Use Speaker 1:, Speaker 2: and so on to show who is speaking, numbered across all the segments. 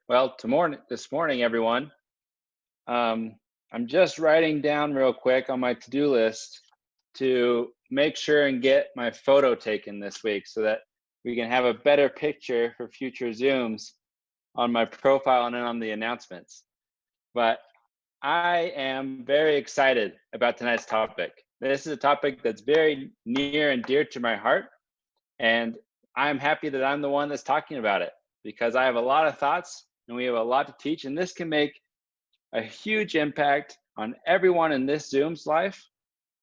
Speaker 1: Well, this morning, everyone. I'm just writing down real quick on my to-do list to make sure and get my photo taken this week so that we can have a better picture for future Zooms on my profile and then on the announcements. But I am very excited about tonight's topic. This is a topic that's very near and dear to my heart, and I'm happy that I'm the one that's talking about it because I have a lot of thoughts and we have a lot to teach, and this can make a huge impact on everyone in this Zoom's life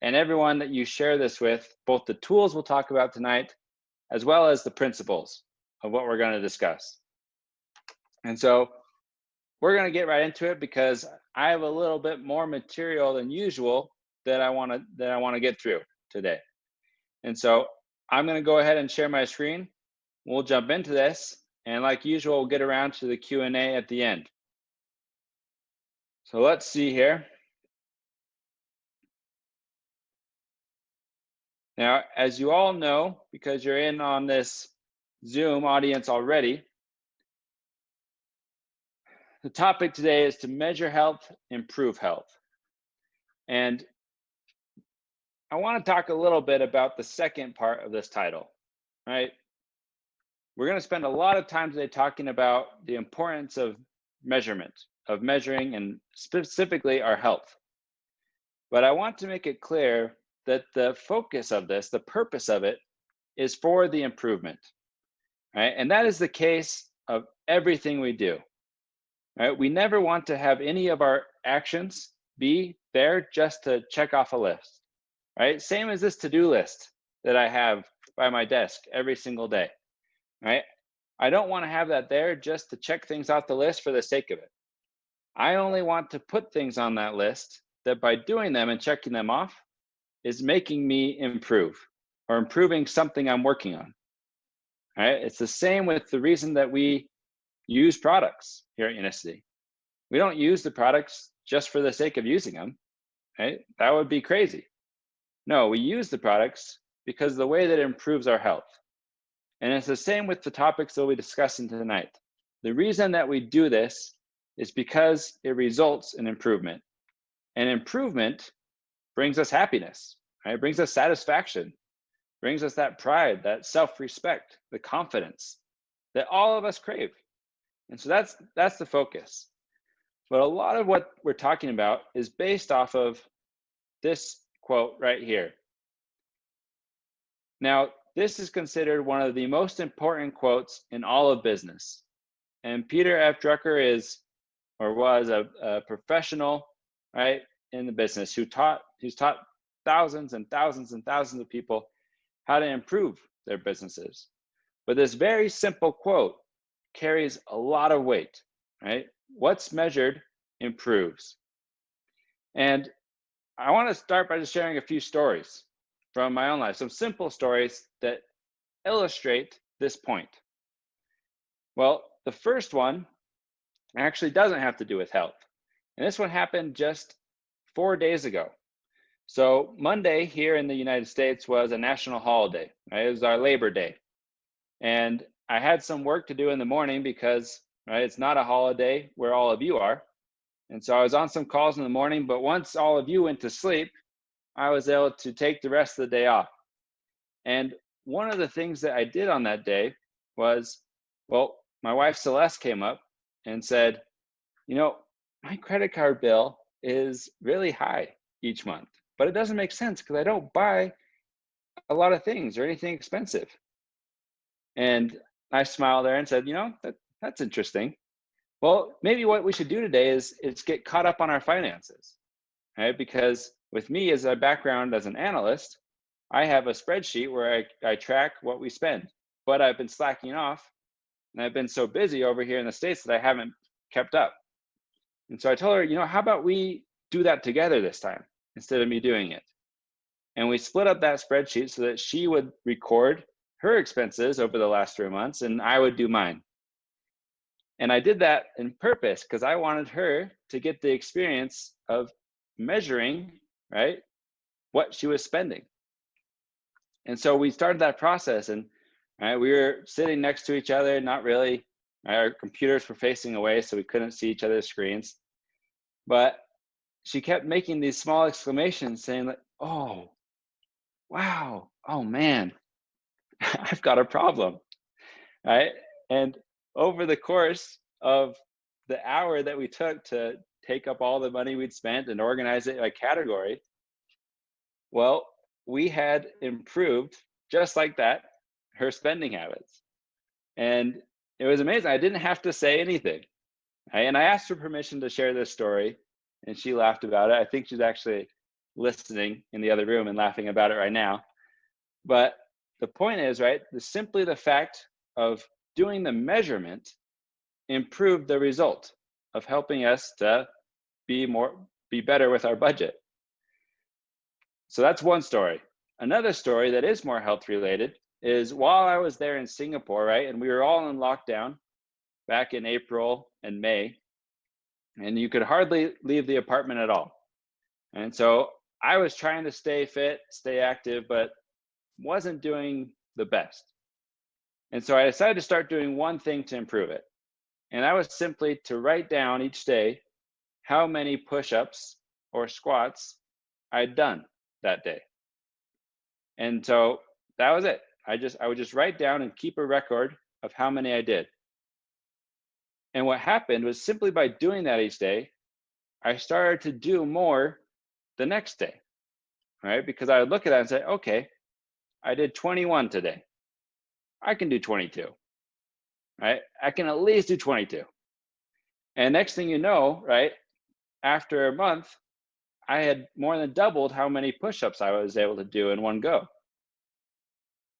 Speaker 1: and everyone that you share this with, both the tools we'll talk about tonight, as well as the principles of what we're going to discuss. And so we're going to get right into it because I have a little bit more material than usual that I want to get through today. And so I'm going to go ahead and share my screen. We'll jump into this, and like usual, we'll get around to the Q&A at the end. So let's see here. Now, as you all know, because you're in on this Zoom audience already, the topic today is to measure health, improve health. And I want to talk a little bit about the second part of this title, right? We're going to spend a lot of time today talking about the importance of measurement, of measuring, and specifically our health. But I want to make it clear that the focus of this, the purpose of it, is for the improvement, right? And that is the case of everything we do, right? We never want to have any of our actions be there just to check off a list, right? Same as this to-do list that I have by my desk every single day, right? I don't want to have that there just to check things off the list for the sake of it. I only want to put things on that list that by doing them and checking them off is making me improve or improving something I'm working on, right? It's the same with the reason that we use products here at Unicity. We don't use the products just for the sake of using them, right? That would be crazy. No, we use the products because of the way that it improves our health. And it's the same with the topics that we'll be discussing tonight. The reason that we do this is because it results in improvement. And improvement brings us happiness, right? It brings us satisfaction, brings us that pride, that self-respect, the confidence that all of us crave. And so that's the focus. But a lot of what we're talking about is based off of this quote right here. Now, this is considered one of the most important quotes in all of business. And Peter F. Drucker is, or was, a professional, right, in the business who's taught thousands and thousands and thousands of people how to improve their businesses. But this very simple quote carries a lot of weight, right? What's measured improves. And I want to start by just sharing a few stories from my own life, some simple stories that illustrate this point. Well, the first one actually doesn't have to do with health. And this one happened just 4 days ago. So Monday here in the United States was a national holiday, right? It was our Labor Day. And I had some work to do in the morning because, right, it's not a holiday where all of you are. And so I was on some calls in the morning, but once all of you went to sleep, I was able to take the rest of the day off. And one of the things that I did on that day was, well, my wife Celeste came up and said, you know, my credit card bill is really high each month, but it doesn't make sense because I don't buy a lot of things or anything expensive. And I smiled there and said, you know, that's interesting. Well, maybe what we should do today is get caught up on our finances, right? Because with me as a background as an analyst, I have a spreadsheet where I track what we spend, but I've been slacking off and I've been so busy over here in the States that I haven't kept up. And so I told her, you know, how about we do that together this time instead of me doing it? And we split up that spreadsheet so that she would record her expenses over the last 3 months and I would do mine. And I did that in purpose because I wanted her to get the experience of measuring, right, what she was spending. And so we started that process, and right, we were sitting next to each other, not really Our computers were facing away, so we couldn't see each other's screens. But she kept making these small exclamations saying like, oh, wow, oh man, I've got a problem, right? And over the course of the hour that we took to take up all the money we'd spent and organize it by category, well, we had improved just like that, her spending habits. And it was amazing. I didn't have to say anything. Right? And I asked her permission to share this story, and she laughed about it. I think she's actually listening in the other room and laughing about it right now. But the point is, right, simply the fact of doing the measurement improved the result of helping us to be better with our budget. So that's one story. Another story that is more health related is while I was there in Singapore, right, and we were all in lockdown back in April and May, and you could hardly leave the apartment at all. And so I was trying to stay fit, stay active, but wasn't doing the best. And so I decided to start doing one thing to improve it. And that was simply to write down each day how many push-ups or squats I'd done that day. And so that was it. I would just write down and keep a record of how many I did. And what happened was simply by doing that each day, I started to do more the next day, right? Because I would look at that and say, okay, I did 21 today. I can do 22, right? I can at least do 22. And next thing you know, right, after a month, I had more than doubled how many push-ups I was able to do in one go.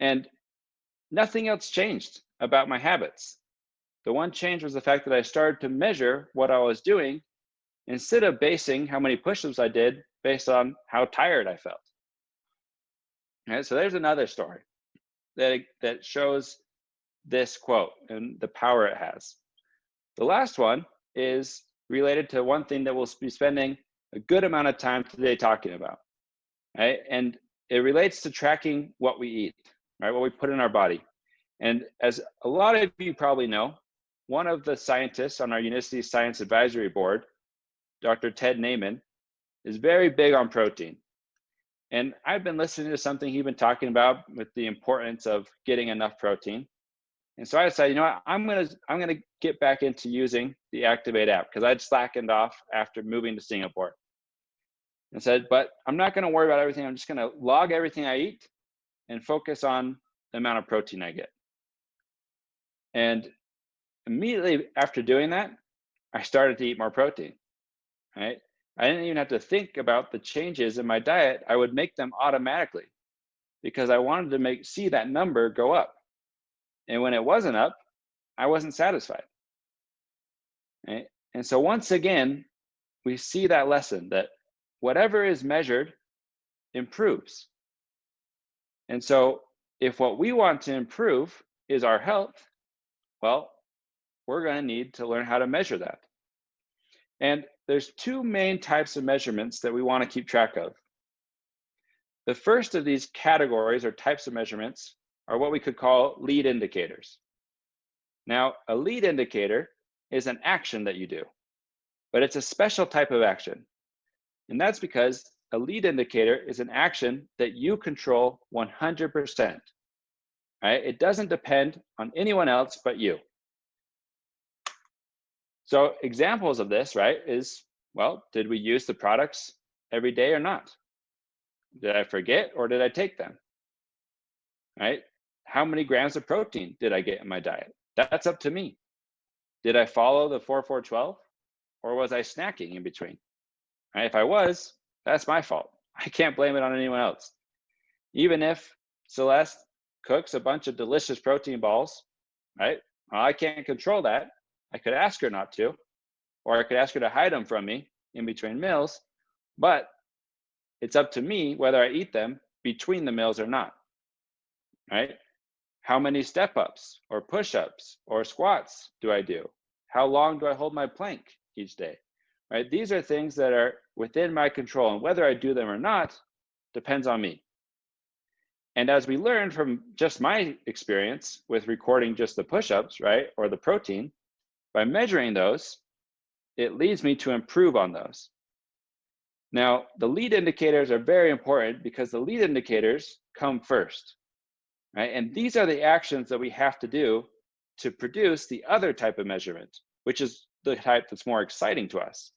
Speaker 1: And nothing else changed about my habits. The one change was the fact that I started to measure what I was doing instead of basing how many push-ups I did based on how tired I felt. Right, so there's another story that shows this quote and the power it has. The last one is related to one thing that we'll be spending a good amount of time today talking about, right? And it relates to tracking what we eat, right? What we put in our body. And as a lot of you probably know, one of the scientists on our Unicity Science Advisory Board, Dr. Ted Naiman, is very big on protein. And I've been listening to something he's been talking about with the importance of getting enough protein. And so I decided, you know what, I'm gonna get back into using the Activate app because I'd slackened off after moving to Singapore. And said, but I'm not gonna worry about everything. I'm just gonna log everything I eat and focus on the amount of protein I get. And immediately after doing that, I started to eat more protein, right? I didn't even have to think about the changes in my diet. I would make them automatically because I wanted to see that number go up. And when it wasn't up, I wasn't satisfied. Right? And so once again, we see that lesson that whatever is measured improves. And so if what we want to improve is our health, well, we're going to need to learn how to measure that. And there's two main types of measurements that we want to keep track of. The first of these categories or types of measurements are what we could call lead indicators. Now, a lead indicator is an action that you do, but it's a special type of action. And that's because a lead indicator is an action that you control 100%. Right? It doesn't depend on anyone else but you. So examples of this, right, is, well, did we use the products every day or not? Did I forget or did I take them? Right? How many grams of protein did I get in my diet? That's up to me. Did I follow the 4-4-12 or was I snacking in between? Right? If I was, that's my fault. I can't blame it on anyone else. Even if Celeste cooks a bunch of delicious protein balls, right? Well, I can't control that. I could ask her not to, or I could ask her to hide them from me in between meals, but it's up to me whether I eat them between the meals or not, right? How many step-ups or push-ups or squats do I do? How long do I hold my plank each day, right? These are things that are within my control, and whether I do them or not depends on me. And as we learned from just my experience with recording just the push-ups, right, or the protein, By measuring those, it leads me to improve on those. Now, the lead indicators are very important because the lead indicators come first, right? And these are the actions that we have to do to produce the other type of measurement, which is the type that's more exciting to us.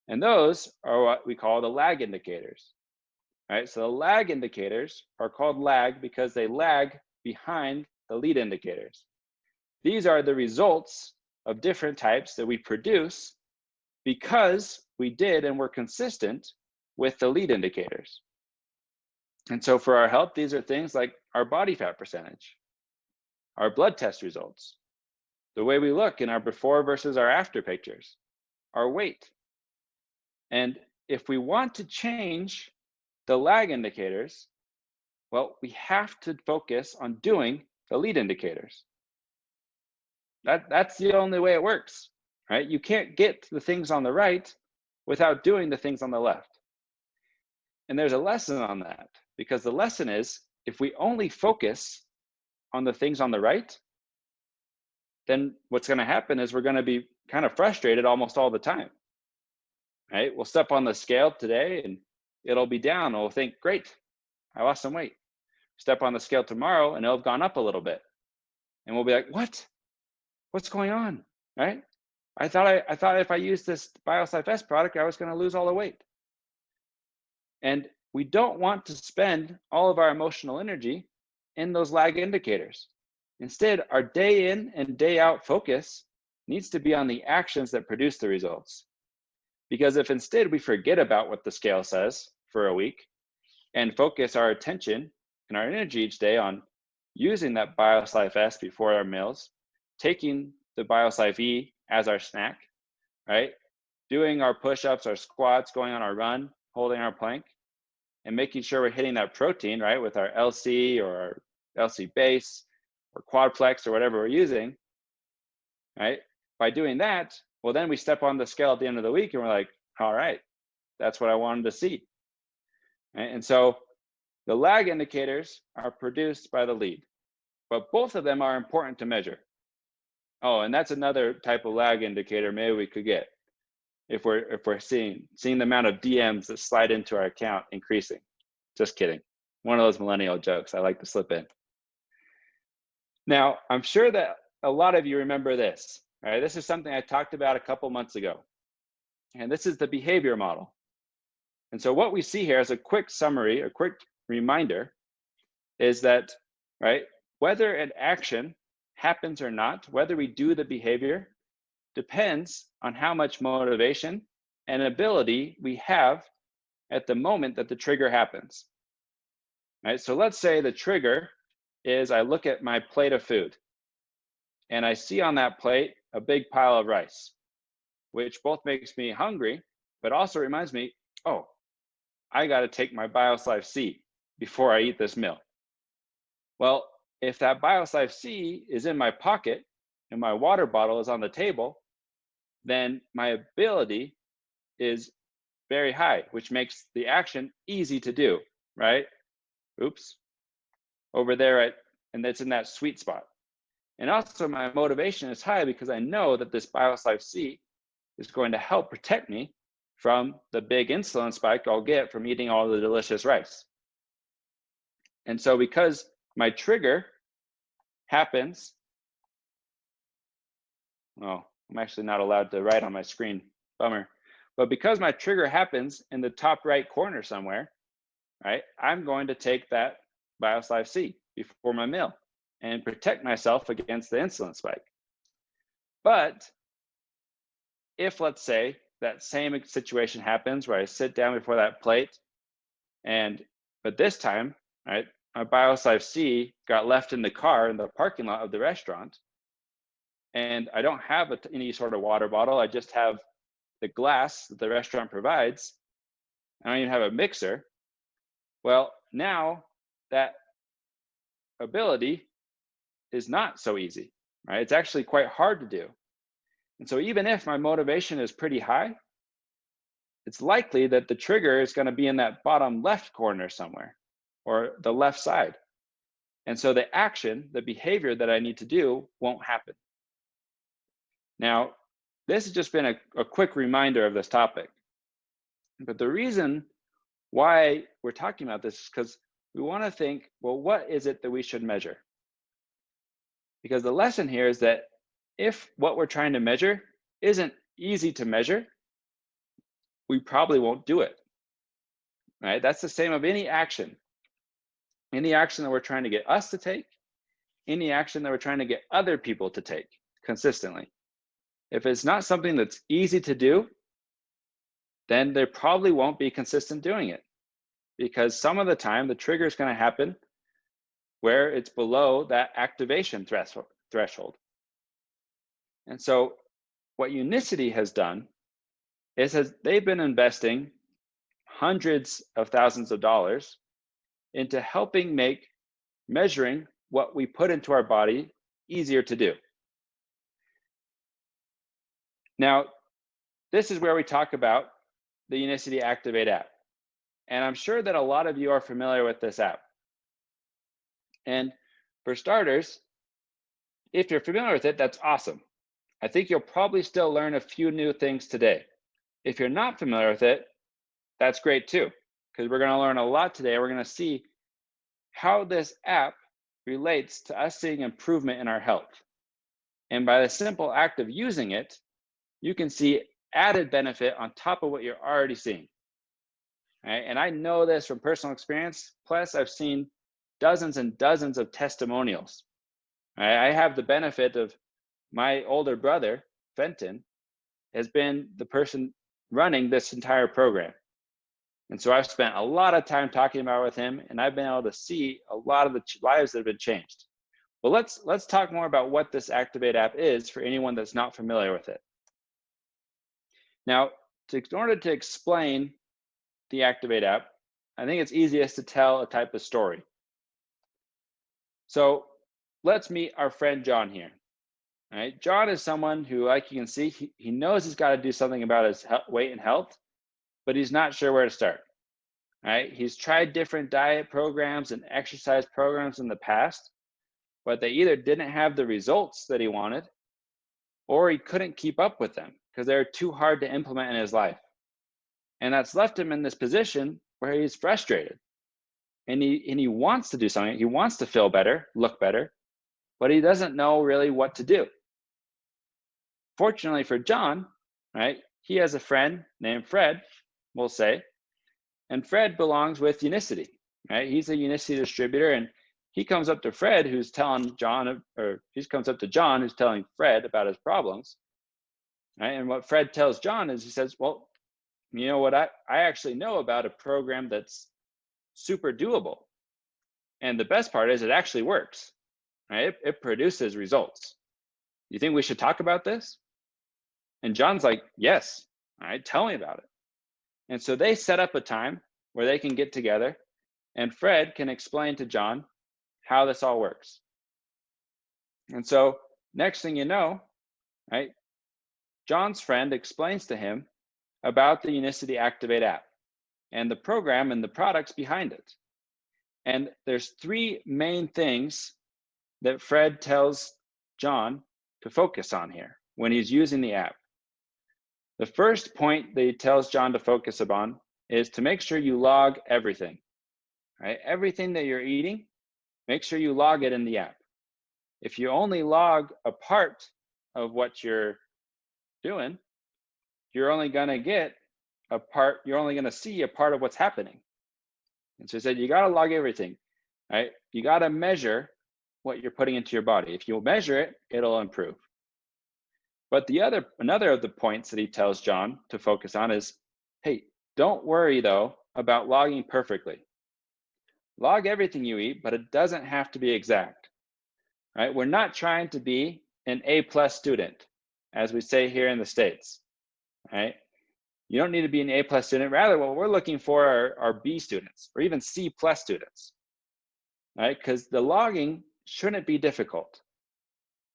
Speaker 1: And those are what we call the lag indicators, right? So the lag indicators are called lag because they lag behind the lead indicators. These are the results of different types that we produce because we did and were consistent with the lead indicators. And so for our health, these are things like our body fat percentage, our blood test results, the way we look in our before versus our after pictures, our weight. And if we want to change the lag indicators, well, we have to focus on doing the lead indicators. That's the only way it works, right? You can't get the things on the right without doing the things on the left. And there's a lesson on that, because the lesson is if we only focus on the things on the right, then what's going to happen is we're going to be kind of frustrated almost all the time, right? We'll step on the scale today and it'll be down. We'll think, great, I lost some weight. Step on the scale tomorrow and it'll have gone up a little bit. And we'll be like, what's going on, right? I thought if I used this BioSlife S product, I was going to lose all the weight. And we don't want to spend all of our emotional energy in those lag indicators. Instead, our day in and day out focus needs to be on the actions that produce the results. Because if instead we forget about what the scale says for a week and focus our attention and our energy each day on using that BioSlife S before our meals, taking the BioSlife E as our snack, right? Doing our push-ups, our squats, going on our run, holding our plank, and making sure we're hitting that protein, right, with our LC or our LC base or quadplex or whatever we're using, right? By doing that, well, then we step on the scale at the end of the week and we're like, all right, that's what I wanted to see. Right? And so the lag indicators are produced by the lead, but both of them are important to measure. Oh, and that's another type of lag indicator maybe we could get if we're seeing the amount of DMs that slide into our account increasing. Just kidding. One of those millennial jokes I like to slip in. Now, I'm sure that a lot of you remember this, right? This is something I talked about a couple months ago. And this is the behavior model. And so what we see here as a quick summary, a quick reminder, is that, right, whether an action happens or not, whether we do the behavior, depends on how much motivation and ability we have at the moment that the trigger happens. Right? So let's say the trigger is I look at my plate of food and I see on that plate a big pile of rice, which both makes me hungry, but also reminds me, oh, I got to take my BioSlife C before I eat this meal. Well, if that BioSlife C is in my pocket and my water bottle is on the table, then my ability is very high, which makes the action easy to do, right? Oops. Over there, and it's in that sweet spot. And also my motivation is high because I know that this BioSlife C is going to help protect me from the big insulin spike I'll get from eating all the delicious rice. And so because my trigger happens, oh, I'm actually not allowed to write on my screen, bummer. But because my trigger happens in the top right corner somewhere, right, I'm going to take that BioSlife C before my meal and protect myself against the insulin spike. But if, let's say, that same situation happens where I sit down before that plate but this time, right, my BioSlife C got left in the car in the parking lot of the restaurant, and I don't have any sort of water bottle. I just have the glass that the restaurant provides. I don't even have a mixer. Well, now that ability is not so easy, right? It's actually quite hard to do. And so even if my motivation is pretty high, it's likely that the trigger is going to be in that bottom left corner somewhere or the left side. And so the action, the behavior that I need to do won't happen. Now, this has just been a quick reminder of this topic. But the reason why we're talking about this is because we want to think, well, what is it that we should measure? Because the lesson here is that if what we're trying to measure isn't easy to measure, we probably won't do it, right? That's the same of any action that we're trying to get us to take, any action that we're trying to get other people to take consistently. If it's not something that's easy to do, then there probably won't be consistent doing it, because some of the time the trigger is going to happen where it's below that activation threshold. And so what Unicity has done is they've been investing hundreds of thousands of dollars into helping make measuring what we put into our body easier to do. Now, this is where we talk about the Unicity Activate app. And I'm sure that a lot of you are familiar with this app. And for starters, if you're familiar with it, that's awesome. I think you'll probably still learn a few new things today. If you're not familiar with it, that's great too, because we're going to learn a lot today. We're going to see how this app relates to us seeing improvement in our health. And by the simple act of using it, you can see added benefit on top of what you're already seeing. Right? And I know this from personal experience. Plus, I've seen dozens and dozens of testimonials. Right? I have the benefit of my older brother, Fenton, has been the person running this entire program. And so I've spent a lot of time talking about it with him, and I've been able to see a lot of the lives that have been changed. Well, let's talk more about what this Activate app is for anyone that's not familiar with it. Now, in order to explain the Activate app, I think it's easiest to tell a type of story. So let's meet our friend John here. All right, John is someone who, like you can see, he knows he's got to do something about his weight and health, but he's not sure where to start. All right, he's tried different diet programs and exercise programs in the past, but they either didn't have the results that he wanted, or he couldn't keep up with them because they're too hard to implement in his life. And that's left him in this position where he's frustrated. And he wants to do something. He wants to feel better, look better, but he doesn't know really what to do. Fortunately for John, right, he has a friend named Fred, we'll say, and Fred belongs with Unicity, right? He's a Unicity distributor, and he comes up to Fred, who's telling John, or he comes up to John, who's telling Fred about his problems, right? And what Fred tells John is, he says, well, you know what, I actually know about a program that's super doable. And the best part is it actually works, right? It produces results. You think we should talk about this? And John's like, yes, all right, tell me about it. And so they set up a time where they can get together and Fred can explain to John how this all works. And so next thing you know, right, John's friend explains to him about the Unicity Activate app and the program and the products behind it. And there's three main things that Fred tells John to focus on here when he's using the app. The first point that he tells John to focus upon is to make sure you log everything, right? Everything that you're eating, make sure you log it in the app. If you only log a part of what you're doing, you're only going to get a part, you're only going to see a part of what's happening. And so he said, you got to log everything, right? You got to measure what you're putting into your body. If you measure it, it'll improve. But another of the points that he tells John to focus on is, hey, don't worry though about logging perfectly. Log everything you eat, but it doesn't have to be exact, right? We're not trying to be an A+ student, as we say here in the States, right? You don't need to be an A+ student. Rather, what we're looking for are B students or even C+ students, right? Because the logging shouldn't be difficult.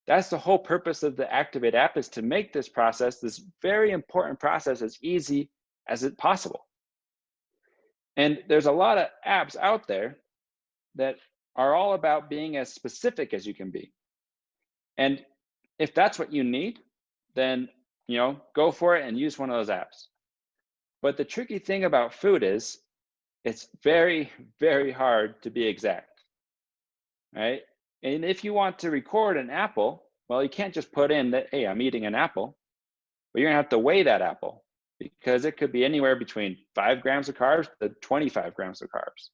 Speaker 1: That's the whole purpose of the Activate app, is to make this process, this very important process, as easy as it possible. And there's a lot of apps out there that are all about being as specific as you can be. And if that's what you need, then, go for it and use one of those apps. But the tricky thing about food is it's very, very hard to be exact, right? And if you want to record an apple, well, you can't just put in that, hey, I'm eating an apple, but you're gonna have to weigh that apple because it could be anywhere between 5 grams of carbs to 25 grams of carbs.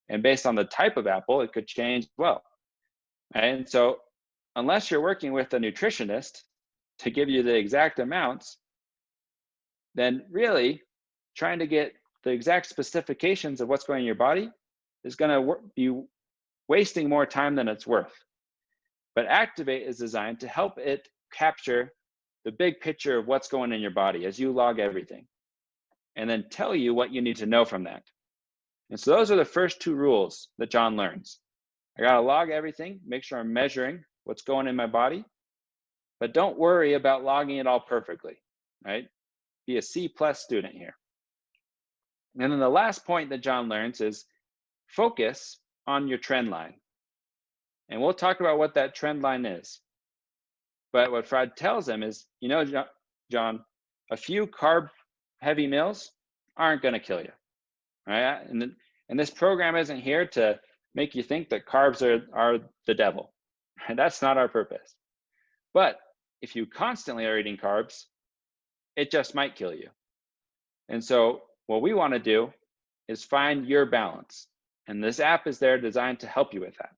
Speaker 1: And based on the type of apple, it could change as well. And so, unless you're working with a nutritionist to give you the exact amounts, then really trying to get the exact specifications of what's going in your body is going to be wasting more time than it's worth. But Activate is designed to help it capture the big picture of what's going in your body as you log everything, and then tell you what you need to know from that. And so those are the first 2 rules that John learns. I got to log everything, make sure I'm measuring what's going in my body, but don't worry about logging it all perfectly, right? Be a C+ student here. And then the last point that John learns is focus on your trend line. And we'll talk about what that trend line is. But what Fred tells him is, John, a few carb heavy meals aren't going to kill you, right? And this program isn't here to make you think that carbs are the devil. That's not our purpose. But if you constantly are eating carbs, it just might kill you. And so what we want to do is find your balance. And this app is there designed to help you with that.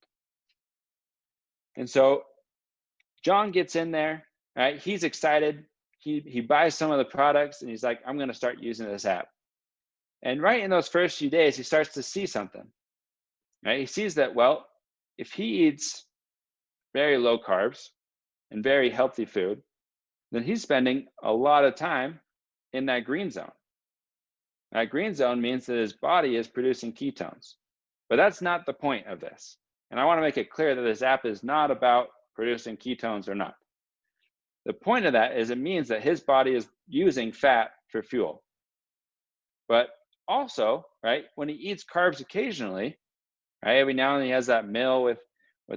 Speaker 1: And so John gets in there, right? He's excited. He buys some of the products and he's like, I'm going to start using this app. And right in those first few days, he starts to see something, right? He sees that, well, if he eats very low carbs and very healthy food, then he's spending a lot of time in that green zone. That green zone means that his body is producing ketones. But that's not the point of this. And I want to make it clear that this app is not about producing ketones or not. The point of that is it means that his body is using fat for fuel. But also, right, when he eats carbs occasionally, right, every now and then he has that meal with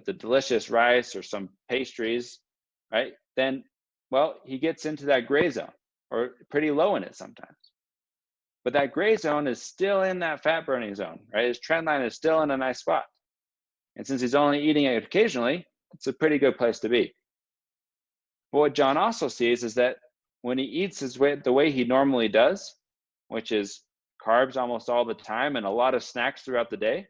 Speaker 1: the delicious rice or some pastries, right, then, well, he gets into that gray zone or pretty low in it sometimes. But that gray zone is still in that fat burning zone, right? His trend line is still in a nice spot. And since he's only eating it occasionally, it's a pretty good place to be. But what John also sees is that when he eats the way he normally does, which is carbs almost all the time and a lot of snacks throughout the day,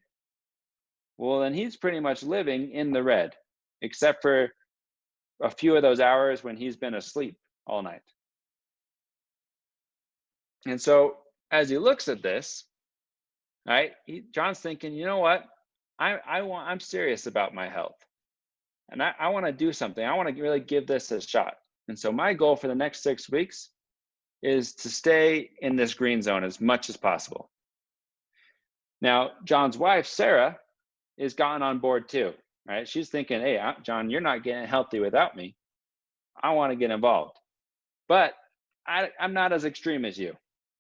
Speaker 1: well, then he's pretty much living in the red, except for a few of those hours when he's been asleep all night. And so as he looks at this, right, John's thinking, you know what? I'm serious about my health. And I want to do something. I want to really give this a shot. And so my goal for the next 6 weeks is to stay in this green zone as much as possible. Now, John's wife, Sarah, is gotten on board too, right? She's thinking, hey, John, you're not getting healthy without me. I want to get involved. But I'm not as extreme as you.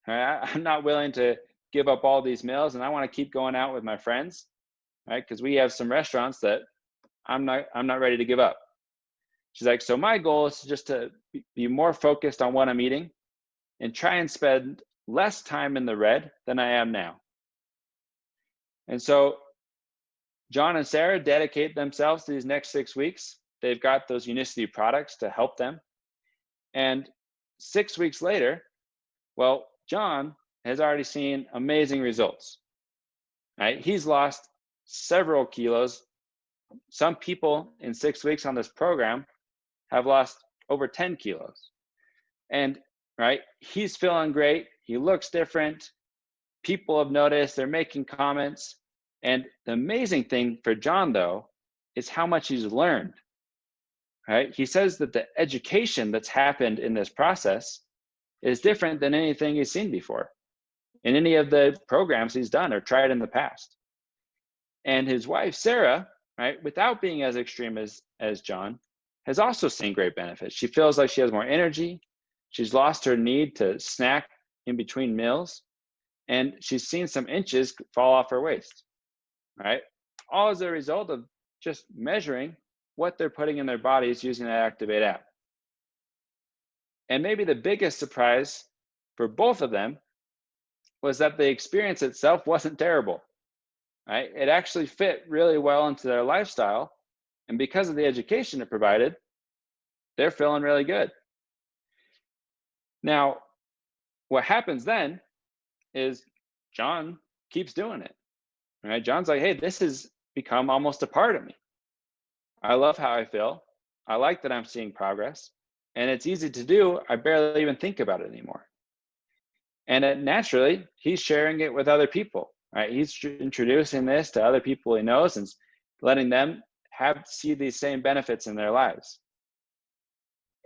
Speaker 1: Right? I'm not willing to give up all these meals, and I want to keep going out with my friends, right? Because we have some restaurants that I'm not ready to give up. She's like, so my goal is just to be more focused on what I'm eating and try and spend less time in the red than I am now. And so John and Sarah dedicate themselves to these next 6 weeks. They've got those Unicity products to help them. And 6 weeks later, well, John has already seen amazing results, right? He's lost several kilos. Some people in 6 weeks on this program have lost over 10 kilos. And, right, he's feeling great. He looks different. People have noticed, they're making comments. And the amazing thing for John, though, is how much he's learned, right? He says that the education that's happened in this process is different than anything he's seen before in any of the programs he's done or tried in the past. And his wife, Sarah, right, without being as extreme as John, has also seen great benefits. She feels like she has more energy. She's lost her need to snack in between meals. And she's seen some inches fall off her waist, right? All as a result of just measuring what they're putting in their bodies using that Activate app. And maybe the biggest surprise for both of them was that the experience itself wasn't terrible, right? It actually fit really well into their lifestyle. And because of the education it provided, they're feeling really good. Now, what happens then is John keeps doing it, right? John's like, hey, this has become almost a part of me. I love how I feel. I like that I'm seeing progress. And it's easy to do. I barely even think about it anymore. And naturally, he's sharing it with other people, right? He's introducing this to other people he knows and letting them see these same benefits in their lives.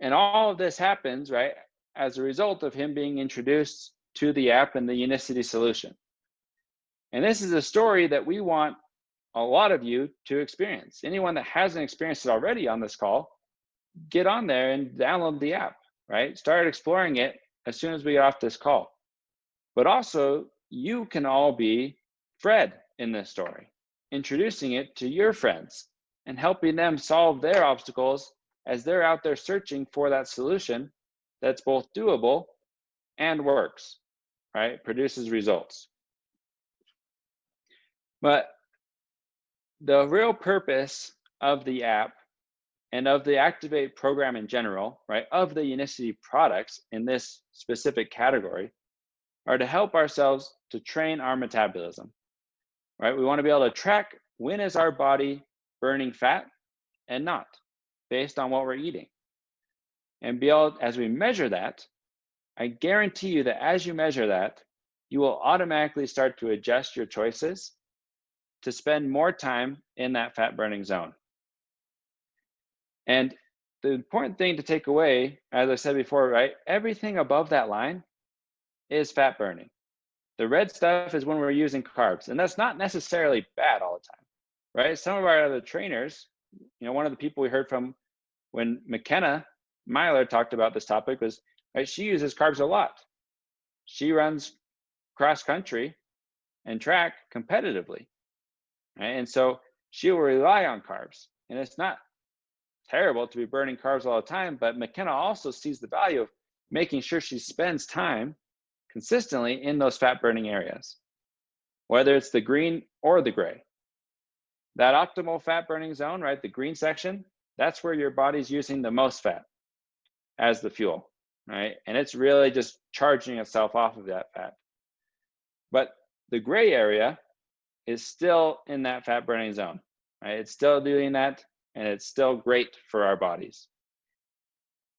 Speaker 1: And all of this happens, right, as a result of him being introduced to the app and the Unicity solution. And this is a story that we want a lot of you to experience. Anyone that hasn't experienced it already on this call, get on there and download the app, right? Start exploring it as soon as we get off this call. But also, you can all be Fred in this story, introducing it to your friends and helping them solve their obstacles as they're out there searching for that solution that's both doable and works, right? Produces results. But the real purpose of the app and of the Activate program in general, right, of the Unicity products in this specific category, are to help ourselves to train our metabolism, right? We want to be able to track when is our body burning fat and not, based on what we're eating. And be able, as we measure that, I guarantee you that as you measure that, you will automatically start to adjust your choices to spend more time in that fat burning zone. And the important thing to take away, as I said before, right, everything above that line is fat burning. The red stuff is when we're using carbs, and that's not necessarily bad all the time, right? Some of our other trainers, one of the people we heard from when McKenna Myler talked about this topic was, right, she uses carbs a lot. She runs cross country and track competitively, right? And so she will rely on carbs, and it's not terrible to be burning carbs all the time, but McKenna also sees the value of making sure she spends time consistently in those fat burning areas, whether it's the green or the gray. That optimal fat burning zone, right, the green section, that's where your body's using the most fat as the fuel, right? And it's really just charging itself off of that fat. But the gray area is still in that fat burning zone, right? It's still doing that, and it's still great for our bodies.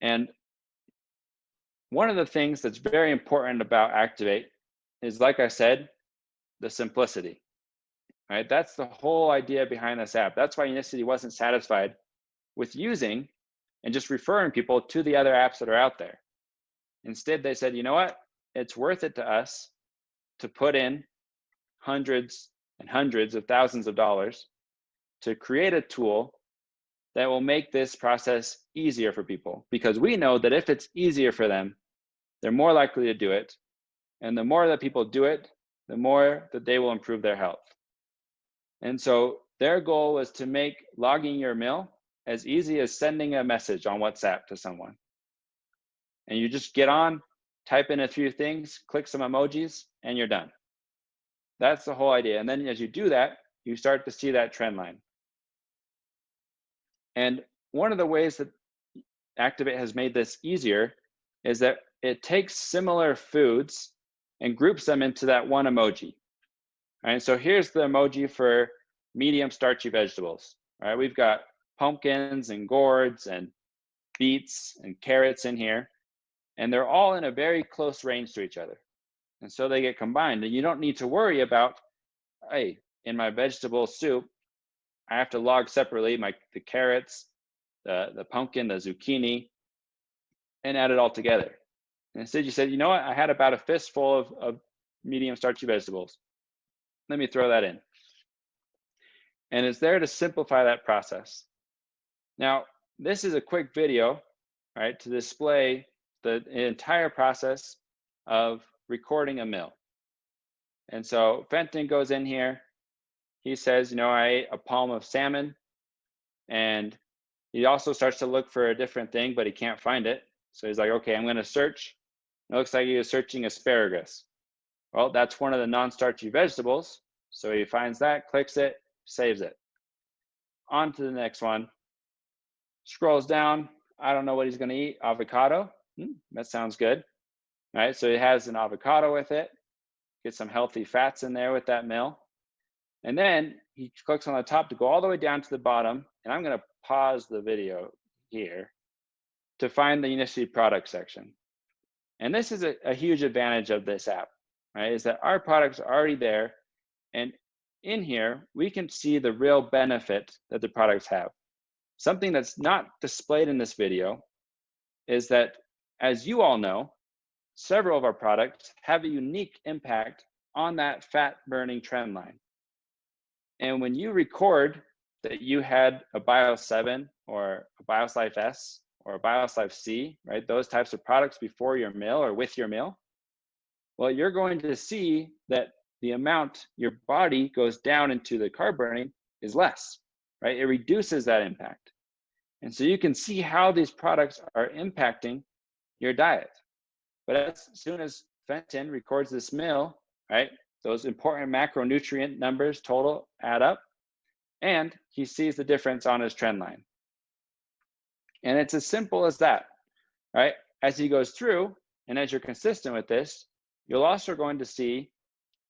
Speaker 1: And one of the things that's very important about Activate is, like I said, the simplicity, right? That's the whole idea behind this app. That's why Unicity wasn't satisfied with using and just referring people to the other apps that are out there. Instead, they said, you know what? It's worth it to us to put in hundreds and hundreds of thousands of dollars to create a tool that will make this process easier for people, because we know that if it's easier for them, they're more likely to do it. And the more that people do it, the more that they will improve their health. And so their goal was to make logging your meal as easy as sending a message on WhatsApp to someone. And you just get on, type in a few things, click some emojis, and you're done. That's the whole idea. And then as you do that, you start to see that trend line. And one of the ways that Activate has made this easier is that it takes similar foods and groups them into that one emoji. All right, so here's the emoji for medium starchy vegetables. All right, we've got pumpkins and gourds and beets and carrots in here, and they're all in a very close range to each other. And so they get combined, and you don't need to worry about, hey, in my vegetable soup, I have to log separately the carrots, the pumpkin, the zucchini, and add it all together. And instead you said, you know what, I had about a fistful of medium starchy vegetables. Let me throw that in. And it's there to simplify that process. Now, this is a quick video, right, to display the entire process of recording a meal. And so Fenton goes in here. He says, you know, I ate a palm of salmon. And he also starts to look for a different thing, but he can't find it. So he's like, okay, I'm going to search. It looks like he was searching asparagus. Well, that's one of the non-starchy vegetables. So he finds that, clicks it, saves it. On to the next one. Scrolls down. I don't know what he's going to eat. Avocado. That sounds good. All right, so he has an avocado with it. Get some healthy fats in there with that meal. And then he clicks on the top to go all the way down to the bottom. And I'm going to pause the video here to find the Unicity product section. And this is a huge advantage of this app, right? Is that our products are already there. And in here, we can see the real benefit that the products have. Something that's not displayed in this video is that, as you all know, several of our products have a unique impact on that fat burning trend line. And when you record that you had a BIOS 7 or a BIOS Life S or a BIOS Life C, right? Those types of products before your meal or with your meal, well, you're going to see that the amount your body goes down into the carb burning is less, right? It reduces that impact. And so you can see how these products are impacting your diet. But as soon as Fenton records this meal, right, those important macronutrient numbers total add up, and he sees the difference on his trend line. And it's as simple as that, right? As he goes through, and as you're consistent with this, you'll also going to see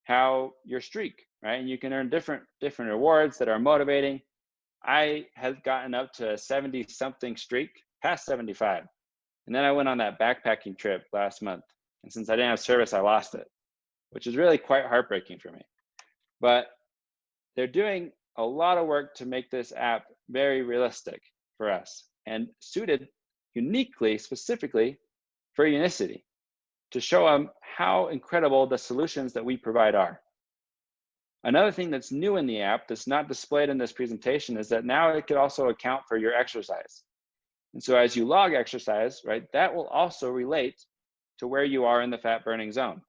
Speaker 1: how your streak, right? And you can earn different rewards that are motivating. I had gotten up to a 70-something streak, past 75. And then I went on that backpacking trip last month. And since I didn't have service, I lost it, which is really quite heartbreaking for me. But they're doing a lot of work to make this app very realistic for us and suited uniquely, specifically for Unicity, to show them how incredible the solutions that we provide are. Another thing that's new in the app that's not displayed in this presentation is that now it could also account for your exercise. And so as you log exercise, right, that will also relate to where you are in the fat burning zone.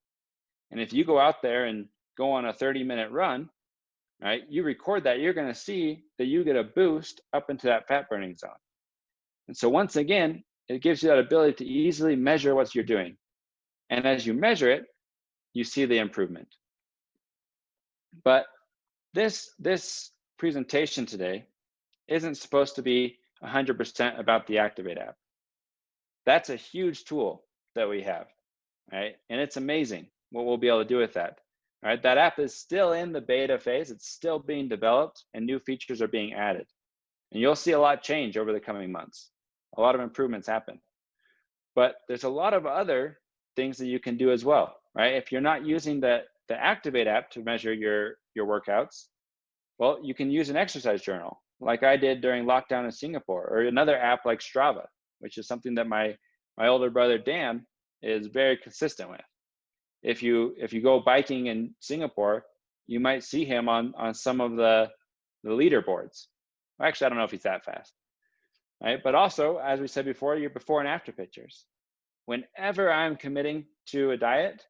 Speaker 1: And if you go out there and go on a 30-minute run, right, you record that, you're going to see that you get a boost up into that fat burning zone. And so once again, it gives you that ability to easily measure what you're doing. And as you measure it, you see the improvement. But this presentation today isn't supposed to be 100% about the Activate app. That's a huge tool that we have, right? And it's amazing what we'll be able to do with that, right? That app is still in the beta phase. It's still being developed and new features are being added. And you'll see a lot change over the coming months. A lot of improvements happen. But there's a lot of other things that you can do as well, right? If you're not using the Activate app to measure your workouts, well, you can use an exercise journal like I did during lockdown in Singapore, or another app like Strava, which is something that my older brother Dan is very consistent with. If you go biking in Singapore, you might see him on some of the leaderboards. Actually, I don't know if he's that fast, right? But also, as we said before, your before and after pictures. Whenever I'm committing to a diet,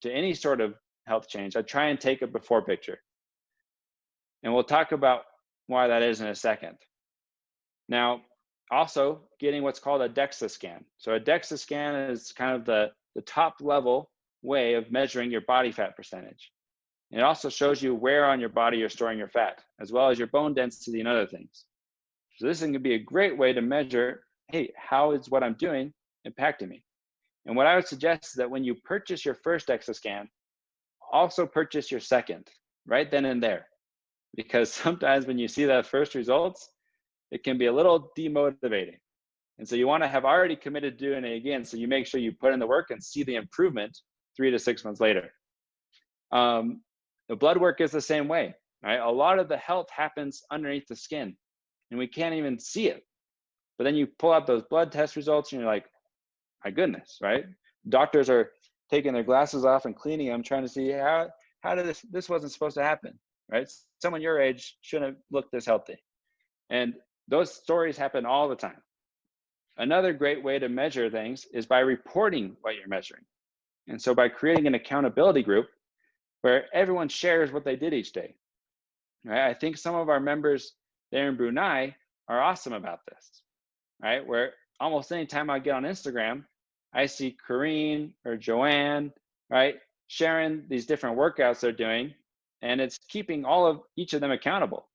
Speaker 1: to any sort of health change, I try and take a before picture. And we'll talk about why that is in a second. Now, also getting what's called a DEXA scan. So a DEXA scan is kind of the top level way of measuring your body fat percentage. And it also shows you where on your body you're storing your fat, as well as your bone density and other things. So this is going to be a great way to measure, hey, how is what I'm doing impacting me? And what I would suggest is that when you purchase your first DEXA scan, also purchase your second, right then and there. Because sometimes when you see that first results, it can be a little demotivating. And so you want to have already committed to doing it again, so you make sure you put in the work and see the improvement 3 to 6 months later. The blood work is the same way, right? A lot of the health happens underneath the skin, and we can't even see it. But then you pull out those blood test results, and you're like, my goodness, right? Doctors are taking their glasses off and cleaning them, trying to see how did this wasn't supposed to happen, right? Someone your age shouldn't have looked this healthy. And those stories happen all the time. Another great way to measure things is by reporting what you're measuring. And so by creating an accountability group where everyone shares what they did each day, right? I think some of our members there in Brunei are awesome about this, right? Where almost anytime I get on Instagram, I see Kareen or Joanne, right, sharing these different workouts they're doing, and it's keeping each of them accountable.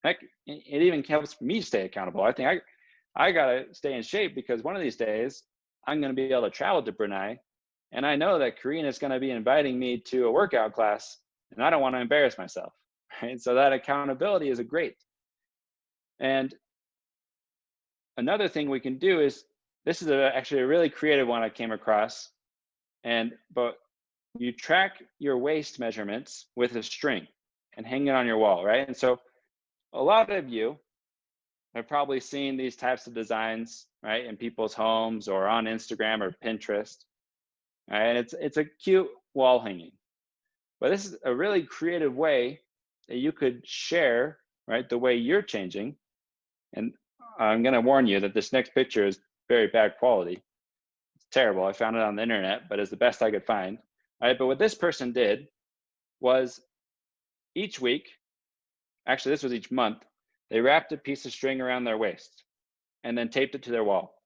Speaker 1: Heck, it even helps me stay accountable. I think I gotta stay in shape because one of these days I'm gonna be able to travel to Brunei, and I know that Kareen is gonna be inviting me to a workout class, and I don't want to embarrass myself. Right? So that accountability is a great. And another thing we can do is, this is actually a really creative one I came across, but you track your waist measurements with a string and hang it on your wall, right? And so a lot of you have probably seen these types of designs, right, in people's homes or on Instagram or Pinterest, right? And it's a cute wall hanging, but this is a really creative way that you could share, right, the way you're changing. And I'm going to warn you that this next picture is very bad quality. It's terrible. I found it on the internet, but it's the best I could find. All right, but what this person did was, each week, actually this was each month, they wrapped a piece of string around their waist and then taped it to their wall.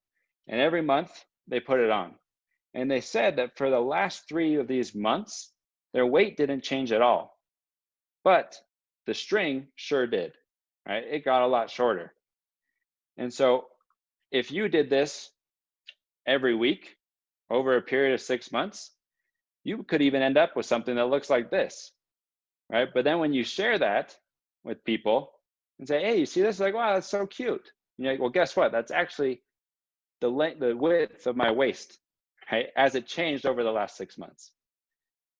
Speaker 1: And every month they put it on. And they said that for the last 3 of these months, their weight didn't change at all. But the string sure did, right? It got a lot shorter. And so if you did this every week over a period of 6 months, you could even end up with something that looks like this, right? But then when you share that with people and say, hey, you see this? Like, wow, that's so cute. And you're like, well, guess what? That's actually the width of my waist, right? As it changed over the last 6 months,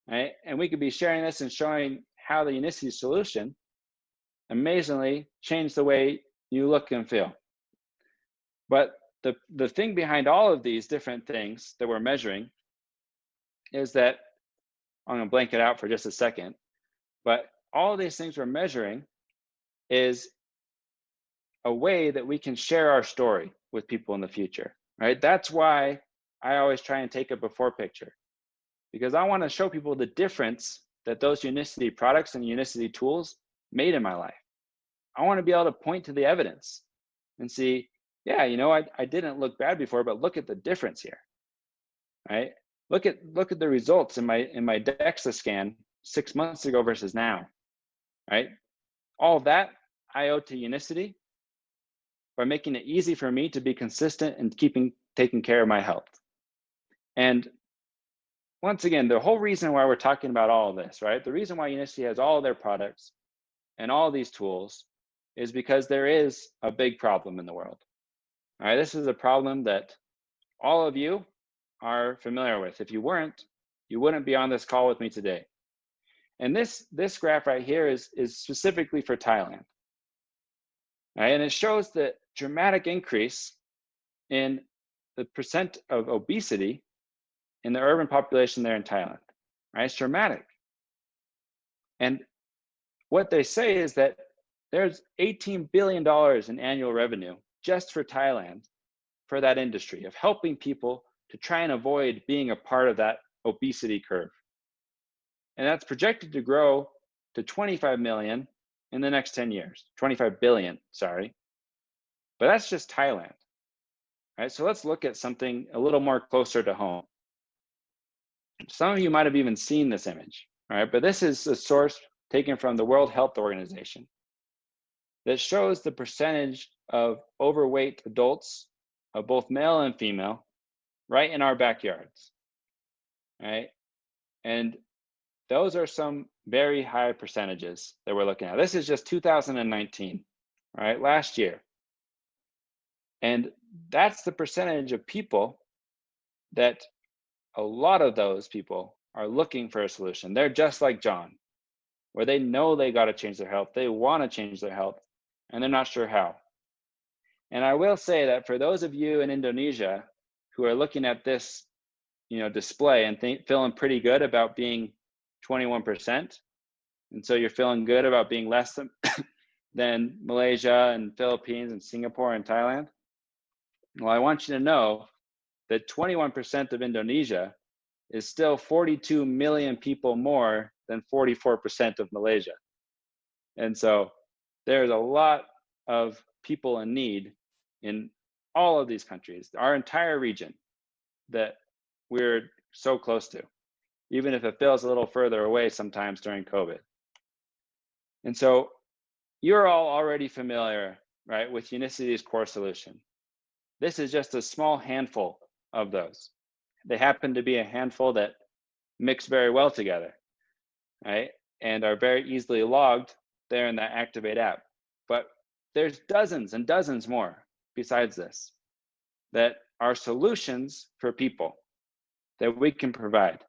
Speaker 1: right? And we could be sharing this and showing how the Unicity solution amazingly changed the way you look and feel. But the thing behind all of these different things that we're measuring is that, I'm going to blank it out for just a second, but all of these things we're measuring is a way that we can share our story with people in the future, right? That's why I always try and take a before picture, because I want to show people the difference that those Unicity products and Unicity tools made in my life. I want to be able to point to the evidence and see, yeah, I didn't look bad before, but look at the difference here, right? Look at the results in my DEXA scan 6 months ago versus now, right? All of that I owe to Unicity by making it easy for me to be consistent and taking care of my health. And once again, the whole reason why we're talking about all of this, right? The reason why Unicity has all of their products and all these tools is because there is a big problem in the world. All right, this is a problem that all of you are familiar with. If you weren't, you wouldn't be on this call with me today. And this graph right here is specifically for Thailand. All right, and it shows the dramatic increase in the percent of obesity in the urban population there in Thailand. Right, it's dramatic. And what they say is that there's $18 billion in annual revenue just for Thailand, for that industry of helping people to try and avoid being a part of that obesity curve. And that's projected to grow to 25 million in the next 10 years, 25 billion, sorry. But that's just Thailand, right? So let's look at something a little more closer to home. Some of you might have even seen this image, right? But this is a source taken from the World Health Organization that shows the percentage of overweight adults of both male and female right in our backyards, right? And those are some very high percentages that we're looking at. This is just 2019, right? Last year. And that's the percentage of people that a lot of those people are looking for a solution. They're just like John, where they know they got to change their health. They want to change their health, and they're not sure how. And I will say that for those of you in Indonesia who are looking at this, display and feeling pretty good about being 21%, and so you're feeling good about being less than Malaysia and Philippines and Singapore and Thailand, well, I want you to know that 21% of Indonesia is still 42 million people more than 44% of Malaysia. And so there's a lot of people in need in all of these countries, our entire region that we're so close to, even if it feels a little further away sometimes during COVID. And so you're all already familiar, right, with Unicity's core solution. This is just a small handful of those. They happen to be a handful that mix very well together, right, and are very easily logged there in that Activate app. But there's dozens and dozens more besides this that are solutions for people that we can provide.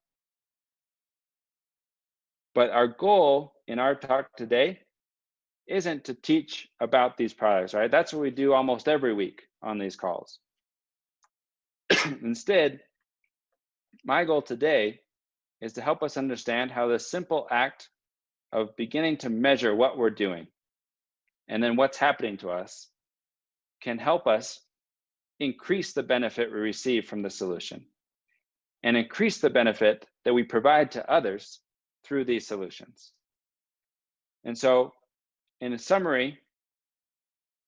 Speaker 1: But our goal in our talk today isn't to teach about these products, right? That's what we do almost every week on these calls. Instead, my goal today is to help us understand how the simple act of beginning to measure what we're doing and then what's happening to us can help us increase the benefit we receive from the solution and increase the benefit that we provide to others through these solutions. And so, in a summary,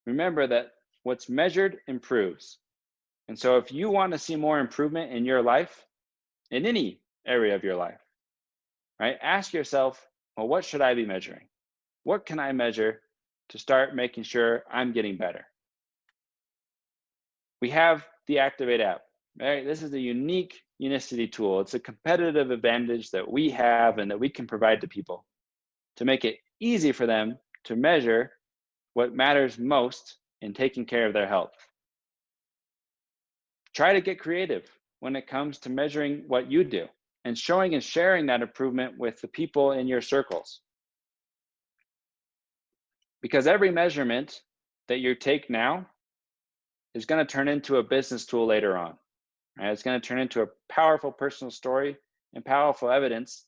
Speaker 1: remember that what's measured improves. And so if you want to see more improvement in your life, in any area of your life, right, ask yourself, well, what should I be measuring? What can I measure to start making sure I'm getting better? We have the Activate app, right? This is a unique Unicity tool. It's a competitive advantage that we have and that we can provide to people to make it easy for them to measure what matters most in taking care of their health. Try to get creative when it comes to measuring what you do and showing and sharing that improvement with the people in your circles. Because every measurement that you take now is going to turn into a business tool later on. Right? It's going to turn into a powerful personal story and powerful evidence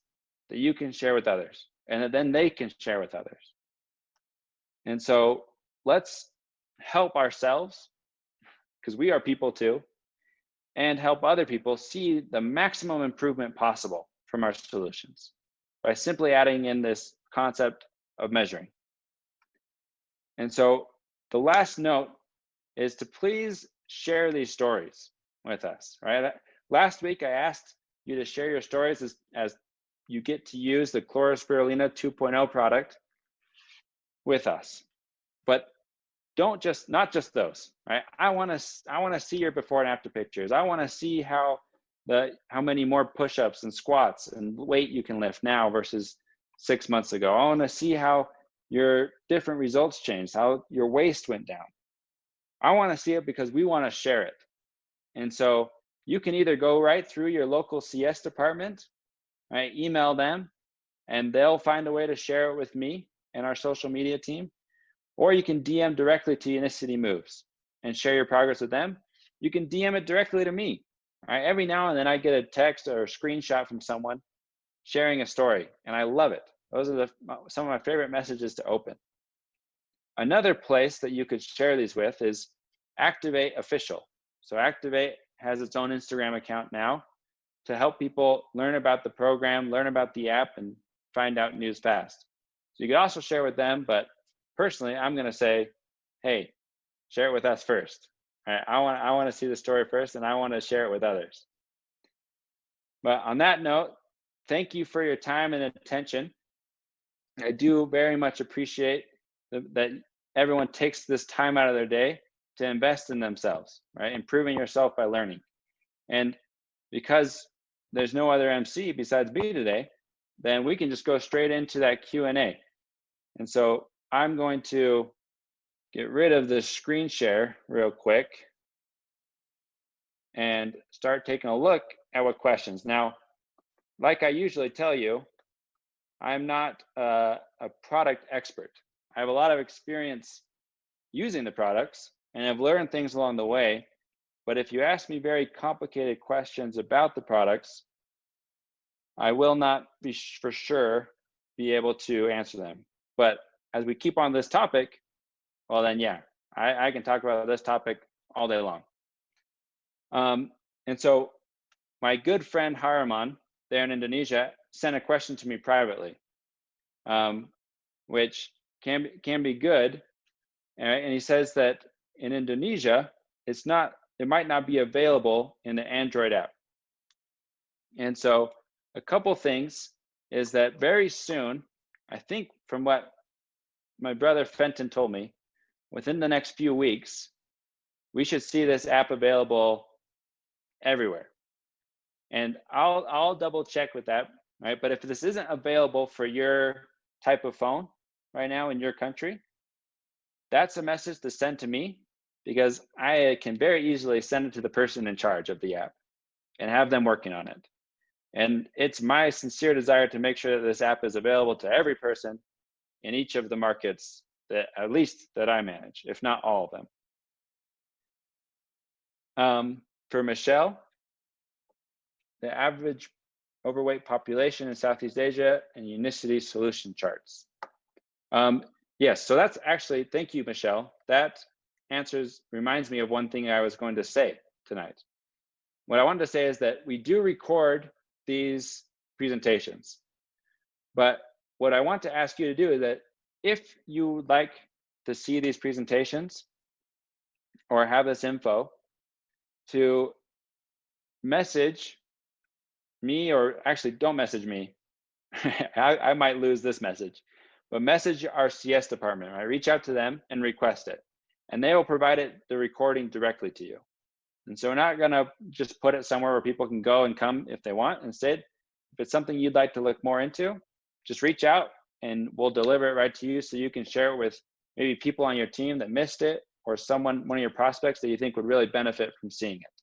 Speaker 1: that you can share with others and that then they can share with others. And so let's help ourselves, because we are people too, and help other people see the maximum improvement possible from our solutions by simply adding in this concept of measuring. And so the last note is to please share these stories with us, right? Last week, I asked you to share your stories as you get to use the Chlorospirulina 2.0 product with us. But not just those, right? I want to see your before and after pictures. I want to see how many more push-ups and squats and weight you can lift now versus 6 months ago. I want to see how your different results changed, how your waist went down. I want to see it because we want to share it. And so you can either go right through your local CS department, right? Email them, and they'll find a way to share it with me and our social media team. Or you can DM directly to Unicity Moves and share your progress with them. You can DM it directly to me. Right? Every now and then I get a text or a screenshot from someone sharing a story, and I love it. Those are some of my favorite messages to open. Another place that you could share these with is Activate Official. So Activate has its own Instagram account now to help people learn about the program, learn about the app, and find out news fast. So you could also share with them, but personally, I'm going to say, hey, share it with us first. Right? I want to see the story first, and I want to share it with others. But on that note, thank you for your time and attention. I do very much appreciate that everyone takes this time out of their day to invest in themselves, right? Improving yourself by learning. And because there's no other MC besides me today, then we can just go straight into that Q&A. And so I'm going to get rid of this screen share real quick and start taking a look at what questions. Now, like I usually tell you, I'm not a product expert. I have a lot of experience using the products and I've learned things along the way. But if you ask me very complicated questions about the products, I will not be for sure be able to answer them. But as we keep on this topic, well then, yeah, I can talk about this topic all day long. And so my good friend Haraman there in Indonesia sent a question to me privately, which can be good. And he says that in Indonesia, it might not be available in the Android app. And so a couple things is that very soon, I think from what my brother Fenton told me, within the next few weeks, we should see this app available everywhere. And I'll double check with that, right? But if this isn't available for your type of phone right now in your country, that's a message to send to me, because I can very easily send it to the person in charge of the app and have them working on it. And it's my sincere desire to make sure that this app is available to every person in each of the markets that at least that I manage, if not all of them. For Michelle, the average overweight population in Southeast Asia and unicity solution charts. Yes, so that's actually, thank you, Michelle. That reminds me of one thing I was going to say tonight. What I wanted to say is that we do record these presentations, but what I want to ask you to do is that if you would like to see these presentations or have this info, to message me, or actually don't message me. I might lose this message, but message our CS department, right? Reach out to them and request it, and they will provide the recording directly to you. And so we're not gonna just put it somewhere where people can go and come if they want. Instead, if it's something you'd like to look more into, just reach out and we'll deliver it right to you, so you can share it with maybe people on your team that missed it, or one of your prospects that you think would really benefit from seeing it.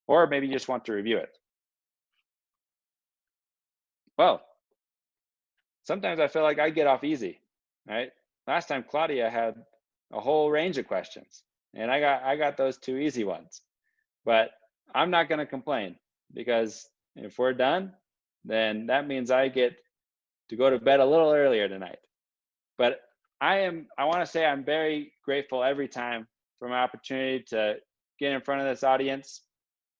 Speaker 1: Or maybe you just want to review it. Well, sometimes I feel like I get off easy, right? Last time Claudia had a whole range of questions, and I got those 2 easy ones. But I'm not going to complain, because if we're done, then that means I get to go to bed a little earlier tonight. But I want to say I'm very grateful every time for my opportunity to get in front of this audience.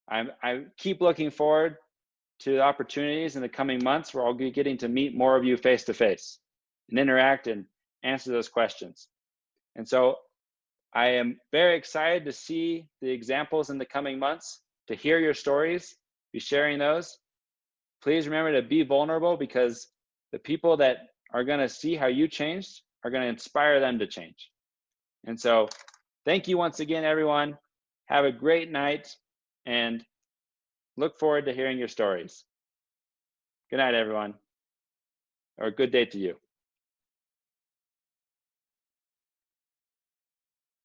Speaker 1: I keep looking forward to the opportunities in the coming months where I'll be getting to meet more of you face to face and interact and answer those questions. And so I am very excited to see the examples in the coming months, to hear your stories, be sharing those. Please remember to be vulnerable, because the people that are going to see how you changed are going to inspire them to change. And so thank you once again, everyone. Have a great night, and look forward to hearing your stories. Good night, everyone, or good day to you.